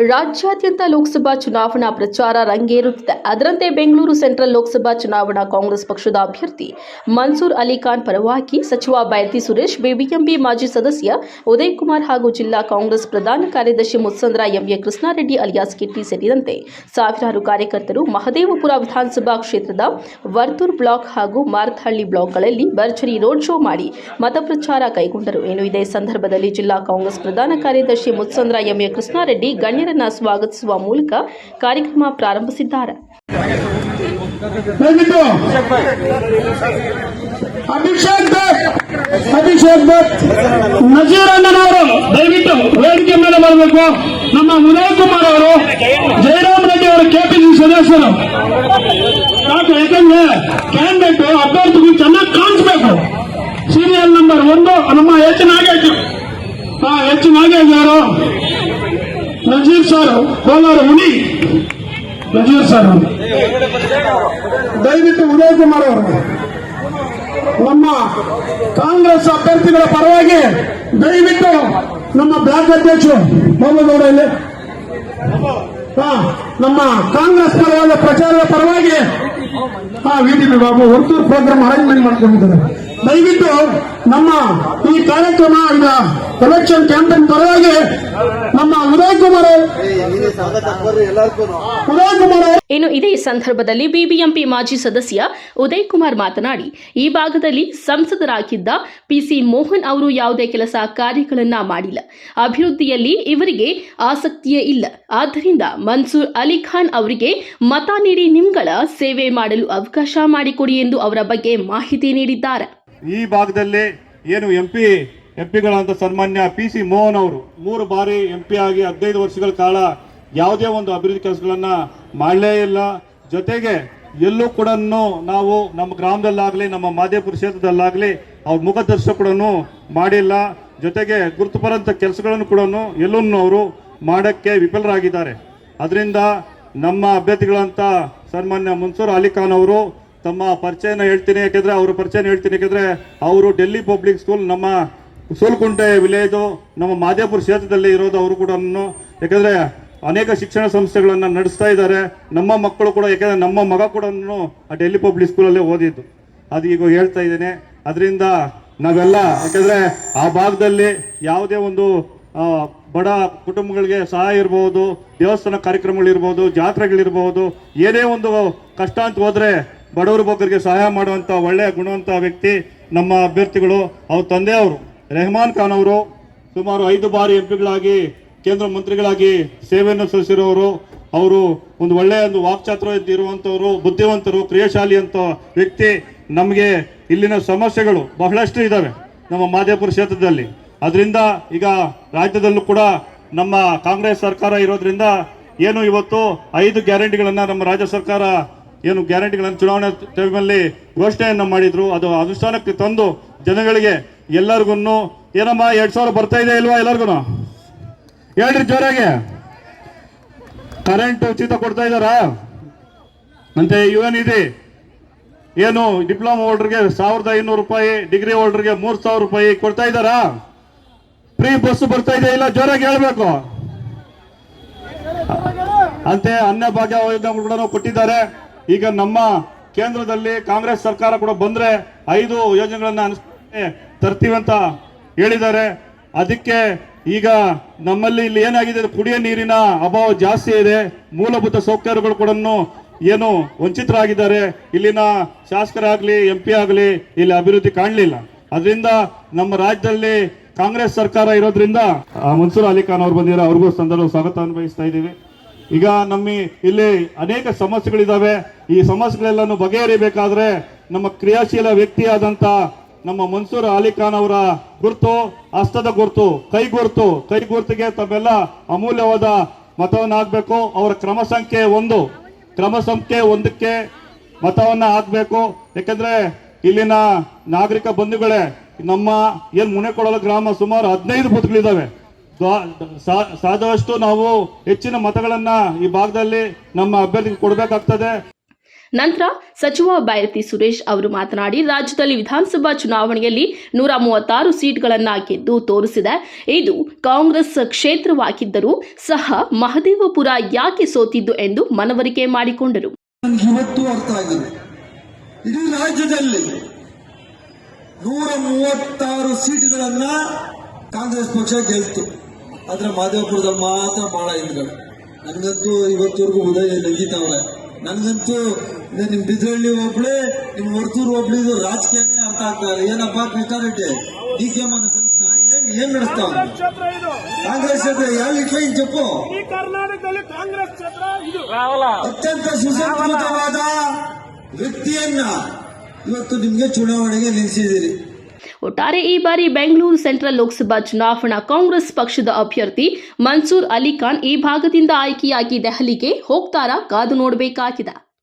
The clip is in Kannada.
ರಾಜ್ಯಾದ್ಯಂತ ಲೋಕಸಭಾ ಚುನಾವಣಾ ಪ್ರಚಾರ ರಂಗೇರುತ್ತಿದೆ. ಅದರಂತೆ ಬೆಂಗಳೂರು ಸೆಂಟ್ರಲ್ ಲೋಕಸಭಾ ಚುನಾವಣಾ ಕಾಂಗ್ರೆಸ್ ಪಕ್ಷದ ಅಭ್ಯರ್ಥಿ ಮನ್ಸೂರ್ ಅಲಿ ಖಾನ್ ಪರವಾಗಿ ಸಚಿವ ಬೈರತಿ ಸುರೇಶ್, ಬಿಬಿಎಂಪಿ ಮಾಜಿ ಸದಸ್ಯ ಉದಯ್ ಕುಮಾರ್ ಹಾಗೂ ಜಿಲ್ಲಾ ಕಾಂಗ್ರೆಸ್ ಪ್ರಧಾನ ಕಾರ್ಯದರ್ಶಿ ಮುತ್ಸಂದ್ರ ಎಂಎ ಕೃಷ್ಣಾರೆಡ್ಡಿ ಅಲಿಯಾಸ್ ಕಿಟ್ಟಿ ಸೇರಿದಂತೆ ಸಾವಿರಾರು ಕಾರ್ಯಕರ್ತರು ಮಹದೇವಪುರ ವಿಧಾನಸಭಾ ಕ್ಷೇತ್ರದ ವರ್ತೂರ್ ಬ್ಲಾಕ್ ಹಾಗೂ ಮಾರತಹಳ್ಳಿ ಬ್ಲಾಕ್ಗಳಲ್ಲಿ ಭರ್ಜರಿ ರೋಡ್ ಶೋ ಮಾಡಿ ಮತಪ್ರಚಾರ ಕೈಗೊಂಡರು. ಇದೇ ಸಂದರ್ಭದಲ್ಲಿ ಜಿಲ್ಲಾ ಕಾಂಗ್ರೆಸ್ ಪ್ರಧಾನ ಕಾರ್ಯದರ್ಶಿ ಮುತ್ಸಂದ್ರ ಎಂಎ ಕೃಷ್ಣಾರೆಡ್ಡಿ ಗಣ್ಯರನ್ನು ಸ್ವಾಗತಿಸುವ ಮೂಲಕ ಕಾರ್ಯಕ್ರಮ ಪ್ರಾರಂಭಿಸಿದ್ದಾರೆ. ಅಭಿಷೇಕ್ ಭಟ್ ನಜೀರ್ ಅಣ್ಣನವರು ದಯವಿಟ್ಟು ವೇದಿಕೆ ಮೇಲೆ ಬರಬೇಕು. ನಮ್ಮ ಉದಯ್ ಕುಮಾರ್ ಅವರು, ಜಯರಾಮ್ ರೆಡ್ಡಿ ಅವರು ಕೆಪಿಸಿಸಿ ಸದಸ್ಯರು. ಯಾಕಂದ್ರೆ ಕ್ಯಾಂಡಿಡೇಟ್ ಅಭ್ಯರ್ಥಿಗಳು ಚೆನ್ನಾಗಿ ಕಾಣಿಸ್ಬೇಕು. ಸೀರಿಯಲ್ ನಂಬರ್ 1 ನಮ್ಮ ಎಚ್ ನಾಗೇಶ್ ಅವರು, ನಜೀರ್ ಸರ್, ಕೋಲಾರ ಹುಲಿ ನಜೀರ್ ಸರ್. ದಯವಿಟ್ಟು ಉದಯ್ ಕುಮಾರ್ ಅವರು ನಮ್ಮ ಕಾಂಗ್ರೆಸ್ ಅಭ್ಯರ್ಥಿಗಳ ಪರವಾಗಿ ದಯವಿಟ್ಟು ನಮ್ಮ ಬ್ಲಾಕ್ ಅಧ್ಯಕ್ಷರು ಮೊಹಮ್ಮದ್ ಇಲ್ಲಿ ನಮ್ಮ ಕಾಂಗ್ರೆಸ್ ಪರವಾದ ಪ್ರಚಾರದ ಪರವಾಗಿ ವಿಟಿಪಿ ಬಾಬು ವರ್ತೂರ್ ಪ್ರೋಗ್ರಾಮ್ ಅರೇಂಜ್ಮೆಂಟ್ ಮಾಡ್ಕೊಂಡಿದ್ದಾರೆ. ದಯವಿಟ್ಟು ನಮ್ಮ ಈ ಕಾರ್ಯಕ್ರಮ ಈಗ ಎಲೆಕ್ಷನ್ ಕ್ಯಾಂಪೇನ್ ಪರವಾಗಿ ನಮ್ಮ ಉದಯ್ ಕುಮಾರ್ ಇದೇ ಸಂದರ್ಭದಲ್ಲಿ ಬಿಬಿಎಂಪಿ ಮಾಜಿ ಸದಸ್ಯ ಉದಯ್ ಕುಮಾರ್ ಮಾತನಾಡಿ, ಈ ಭಾಗದಲ್ಲಿ ಸಂಸದರಾಗಿದ್ದ ಪಿಸಿ ಮೋಹನ್ ಅವರು ಯಾವುದೇ ಕೆಲಸ ಕಾರ್ಯಗಳನ್ನ ಮಾಡಿಲ್ಲ. ಅಭಿವೃದ್ಧಿಯಲ್ಲಿ ಇವರಿಗೆ ಆಸಕ್ತಿಯೇ ಇಲ್ಲ. ಆದ್ದರಿಂದ ಮನ್ಸೂರ್ ಅಲಿ ಖಾನ್ ಅವರಿಗೆ ಮತ ನೀಡಿ ನಿಮ್ಗಳ ಸೇವೆ ಮಾಡಲು ಅವಕಾಶ ಮಾಡಿಕೊಡಿ ಎಂದು ಅವರ ಬಗ್ಗೆ ಮಾಹಿತಿ ನೀಡಿದ್ದಾರೆ. ಈ ಭಾಗದಲ್ಲಿ ಏನು ಎಂಪಿಗಳಂತ ಸನ್ಮಾನ್ಯ ಪಿಸಿ ಮೋಹನ್ ಅವರು 3 ಬಾರಿ ಎಂಪಿ ಆಗಿ 15 ವರ್ಷಗಳ ಕಾಲ ಯಾವುದೇ ಒಂದು ಅಭಿವೃದ್ಧಿ ಕೆಲಸಗಳನ್ನ ಮಾಡಲೇ ಇಲ್ಲ. ಜೊತೆಗೆ ಎಲ್ಲೂ ಕೂಡ ನಾವು ನಮ್ಮ ಗ್ರಾಮದಲ್ಲಾಗಲಿ ನಮ್ಮ ಮಾದೇಪುರ ಕ್ಷೇತ್ರದಲ್ಲಾಗಲಿ ಅವ್ರ ಮುಖದರ್ಶನ ಕೂಡ ಮಾಡಿಲ್ಲ. ಜೊತೆಗೆ ಗುರುತುಪರಂತ ಕೆಲಸಗಳನ್ನು ಕೂಡ ಎಲ್ಲೂ ಅವರು ಮಾಡೋಕ್ಕೆ ವಿಫಲರಾಗಿದ್ದಾರೆ. ಅದರಿಂದ ನಮ್ಮ ಅಭ್ಯರ್ಥಿಗಳಂತ ಸನ್ಮಾನ್ಯ ಮನ್ಸೂರ್ ಅಲಿ ಖಾನ್ ಅವರು ತಮ್ಮ ಪರಿಚಯನ ಹೇಳ್ತೀನಿ. ಯಾಕೆಂದ್ರೆ ಅವರು ಡೆಲ್ಲಿ ಪಬ್ಲಿಕ್ ಸ್ಕೂಲ್ ನಮ್ಮ ಸೂಲ್ಕುಂಟೆ ವಿಲೇಜು ನಮ್ಮ ಮಾದೇಪುರ ಕ್ಷೇತ್ರದಲ್ಲಿ ಇರೋದು. ಅವರು ಕೂಡ ಯಾಕಂದ್ರೆ ಅನೇಕ ಶಿಕ್ಷಣ ಸಂಸ್ಥೆಗಳನ್ನ ನಡೆಸ್ತಾ ಇದ್ದಾರೆ. ನಮ್ಮ ಮಕ್ಕಳು ಕೂಡ, ಯಾಕಂದ್ರೆ ನಮ್ಮ ಮಗ ಕೂಡ ಆ ಡೆಲ್ಲಿ ಪಬ್ಲಿಕ್ ಸ್ಕೂಲಲ್ಲೇ ಓದಿದ್ದು, ಅದು ಈಗ ಹೇಳ್ತಾ ಇದ್ದೇನೆ. ಅದರಿಂದ ನಾವೆಲ್ಲ, ಯಾಕಂದ್ರೆ ಆ ಭಾಗದಲ್ಲಿ ಯಾವುದೇ ಒಂದು ಬಡ ಕುಟುಂಬಗಳಿಗೆ ಸಹಾಯ ಇರ್ಬೋದು, ದೇವಸ್ಥಾನ ಕಾರ್ಯಕ್ರಮಗಳಿರ್ಬೋದು, ಜಾತ್ರೆಗಳಿರ್ಬೋದು, ಏನೇ ಒಂದು ಕಷ್ಟ ಅಂತ ಹೋದ್ರೆ ಬಡವರು ಬಗ್ಗರಿಗೆ ಸಹಾಯ ಮಾಡುವಂತ ಒಳ್ಳೆಯ ಗುಣವಂತ ವ್ಯಕ್ತಿ ನಮ್ಮ ಅಭ್ಯರ್ಥಿಗಳು. ಅವ್ರ ತಂದೆಯವರು ರೆಹಮಾನ್ ಖಾನ್ ಅವರು ಸುಮಾರು 5 ಬಾರಿ ಎಂಪಿಗಳಾಗಿ ಕೇಂದ್ರ ಮಂತ್ರಿಗಳಾಗಿ ಸೇವೆಯನ್ನು ಸಲ್ಲಿಸಿರೋರು. ಅವರು ಒಂದು ಒಳ್ಳೆಯ ಒಂದು ವಾಕ್ಚಾತುರ್ಯ ಇರುವಂತವರು, ಬುದ್ಧಿವಂತರು, ಕ್ರಿಯಾಶಾಲಿ ಅಂತ ವ್ಯಕ್ತಿ. ನಮಗೆ ಇಲ್ಲಿನ ಸಮಸ್ಯೆಗಳು ಬಹಳಷ್ಟು ಇದ್ದಾವೆ ನಮ್ಮ ಮಾದೇಪುರ ಕ್ಷೇತ್ರದಲ್ಲಿ. ಅದರಿಂದ ಈಗ ರಾಜ್ಯದಲ್ಲೂ ಕೂಡ ನಮ್ಮ ಕಾಂಗ್ರೆಸ್ ಸರ್ಕಾರ ಇರೋದ್ರಿಂದ ಏನು ಇವತ್ತು 5 ಗ್ಯಾರಂಟಿಗಳನ್ನ ನಮ್ಮ ರಾಜ್ಯ ಸರ್ಕಾರ ಏನು ಗ್ಯಾರಂಟಿಗಳನ್ನು ಚುನಾವಣೆ ಟೈಮಲ್ಲಿ ಘೋಷಣೆಯನ್ನು ಮಾಡಿದ್ರು. ಅದು ಅನುಷ್ಠಾನಕ್ಕೆ ತಂದು ಜನಗಳಿಗೆ ಎಲ್ಲರಿಗೂ ಏನಮ್ಮ 2000 ಬರ್ತಾ ಇದೆ ಇಲ್ವಾ? ಎಲ್ಲರಿಗೂ ಹೇಳ್ರಿ ಜೋರಾಗೆ. ಕರೆಂಟ್ ಉಚಿತ ಕೊಡ್ತಾ ಇದ್ದಾರಾ? ಅಂತೆ ಯುಎನ್ಇಡಿ ಏನು ಡಿಪ್ಲೊಮಾ ಹೋಲ್ಡರ್ಗೆ 1500 ರೂಪಾಯಿ, ಡಿಗ್ರಿ ಹೋಲ್ಡರ್ಗೆ 3000 ರೂಪಾಯಿ ಕೊಡ್ತಾ ಇದ್ದಾರಾ? ಫ್ರೀ ಬಸ್ ಬರ್ತಾ ಇದೆ ಇಲ್ಲ? ಜೋರಾಗಿ ಹೇಳ್ಬೇಕು. ಅಂತೆ ಅನ್ನಭಾಗ್ಯ ಯೋಜನೆ ಕೂಡ ಕೊಟ್ಟಿದ್ದಾರೆ. ಈಗ ನಮ್ಮ ಕೇಂದ್ರದಲ್ಲಿ ಕಾಂಗ್ರೆಸ್ ಸರ್ಕಾರ ಕೂಡ ಬಂದ್ರೆ 5 ಯೋಜನೆಗಳನ್ನ ತರ್ತೀವಿ ಅಂತ ಹೇಳಿದ್ದಾರೆ. ಅದಕ್ಕೆ ಈಗ ನಮ್ಮಲ್ಲಿ ಇಲ್ಲಿ ಏನಾಗಿದೆ, ಕುಡಿಯೋ ನೀರಿನ ಅಭಾವ ಜಾಸ್ತಿ ಇದೆ. ಮೂಲಭೂತ ಸೌಕರ್ಯಗಳು ಕೂಡ ಏನು ವಂಚಿತರಾಗಿದ್ದಾರೆ. ಇಲ್ಲಿನ ಶಾಸಕರಾಗ್ಲಿ ಎಂಪಿ ಆಗಲಿ ಇಲ್ಲಿ ಅಭಿವೃದ್ಧಿ ಕಾಣಲಿಲ್ಲ. ಅದರಿಂದ ನಮ್ಮ ರಾಜ್ಯದಲ್ಲಿ ಕಾಂಗ್ರೆಸ್ ಸರ್ಕಾರ ಇರೋದ್ರಿಂದ ಮನ್ಸೂರ್ ಅಲಿ ಖಾನ್ ಅವರು ಬಂದಿರೋ ಅವ್ರಿಗೂ ಸಂದರ್ಭ ಸ್ವಾಗತ ಅನುಭವಿಸ್ತಾ ಇದ್ದೀವಿ. ಈಗ ಇಲ್ಲಿ ಅನೇಕ ಸಮಸ್ಯೆಗಳಿದ್ದಾವೆ. ಈ ಸಮಸ್ಯೆಗಳೆಲ್ಲನೂ ಬಗೆಹರಿಬೇಕಾದ್ರೆ ನಮ್ಮ ಕ್ರಿಯಾಶೀಲ ವ್ಯಕ್ತಿಯಾದಂತ ನಮ್ಮ ಮನ್ಸೂರ್ ಅಲಿ ಖಾನ್ ಅವರ ಗುರುತು, ಹಸ್ತದ ಗುರುತು, ಕೈ ಗುರುತಿಗೆ ತಮ್ಮೆಲ್ಲ ಅಮೂಲ್ಯವಾದ ಮತವನ್ನು ಹಾಕಬೇಕು. ಅವರ ಕ್ರಮ ಸಂಖ್ಯೆ 1ಕ್ಕೆ ಮತವನ್ನ ಹಾಕಬೇಕು. ಯಾಕಂದ್ರೆ ಇಲ್ಲಿನ ನಾಗರಿಕ ಬಂಧುಗಳೇ, ನಮ್ಮ ಏನ್ ಮುನೆಕೊಳಲ ಗ್ರಾಮ ಸುಮಾರು 15 ಬೂತ್ಗಳಿದ್ದಾವೆ. ಸಾದಷ್ಟು ನಾವು ಹೆಚ್ಚಿನ ಮತಗಳನ್ನ ಈ ಭಾಗದಲ್ಲಿ ನಮ್ಮ ಅಭ್ಯರ್ಥಿಗೆ ಕೊಡಬೇಕಾಗ್ತದೆ. ನಂತರ ಸಚಿವ ಬೈರತಿ ಸುರೇಶ್ ಅವರು ಮಾತನಾಡಿ, ರಾಜ್ಯದಲ್ಲಿ ವಿಧಾನಸಭಾ ಚುನಾವಣೆಯಲ್ಲಿ 136 ಸೀಟ್ಗಳನ್ನು ಗೆದ್ದು ತೋರಿಸಿದೆ. ಇದು ಕಾಂಗ್ರೆಸ್ ಕ್ಷೇತ್ರವಾಗಿದ್ದರೂ ಸಹ ಮಹದೇವಪುರ ಯಾಕೆ ಸೋತಿದ್ದು ಎಂದು ಮನವರಿಕೆ ಮಾಡಿಕೊಂಡರು. ನನಗೆ ಇವತ್ತು ಅರ್ಥ ಆಗಿದೆ. ಇಡೀ ರಾಜ್ಯದಲ್ಲಿ 136 ಸೀಟ್ಗಳನ್ನ ಕಾಂಗ್ರೆಸ್ ಪಕ್ಷ ಗೆಲ್ತು. ಆದ್ರೆ ಮಹದೇವಪುರದಲ್ಲಿ ಮಾತ್ರ ಬಹಳ ಹಿಂದ್ಗಳು. ನನಗಂತೂ ಇವತ್ತವರೆಗೂ ಉದಯ ನಗೀತಾವ್ರೆ. ನನಗಂತೂ ನಿಮ್ ಬಿದ್ರಳ್ಳಿ ಒಬ್ಳೆ, ನಿಮ್ ವರ್ತೂರು ಒಬ್ಳಿದು ರಾಜಕೀಯನೇ ಅರ್ಥ ಆಗ್ತಾ ಇಲ್ಲ. ಏನಪ್ಪಾ ಕೃಷ್ಣಾರೆಡ್ಡಿ ಡಿ.ಕೆ. ಏನ್ ನಡೆಸ್ತಾವ ಕಾಂಗ್ರೆಸ್ ಕ್ಷೇತ್ರ ಯಾವ చెప్పు. ಕರ್ನಾಟಕದಲ್ಲಿ ಕಾಂಗ್ರೆಸ್ ಕ್ಷೇತ್ರ ಇದು ಅತ್ಯಂತ ಸುಸಂಸ್ಕೃತವಾದ ವ್ಯಕ್ತಿಯನ್ನ ಇವತ್ತು ನಿಮ್ಗೆ ಚುನಾವಣೆಗೆ ನಿಲ್ಲಿಸಿದಿರಿ. ಒಟ್ಟಾರೆ ಈ ಬಾರಿ ಬೆಂಗಳೂರು ಸೆಂಟ್ರಲ್ ಲೋಕಸಭಾ ಚುನಾವಣಾ ಕಾಂಗ್ರೆಸ್ ಪಕ್ಷದ ಅಭ್ಯರ್ಥಿ ಮನ್ಸೂರ್ ಅಲಿ ಖಾನ್ ಈ ಭಾಗದಿಂದ ಆಯ್ಕೆಯಾಗಿ ದೆಹಲಿಗೆ ಹೋಗ್ತಾರಾ ಕಾದು ನೋಡಬೇಕಾಗಿದೆ.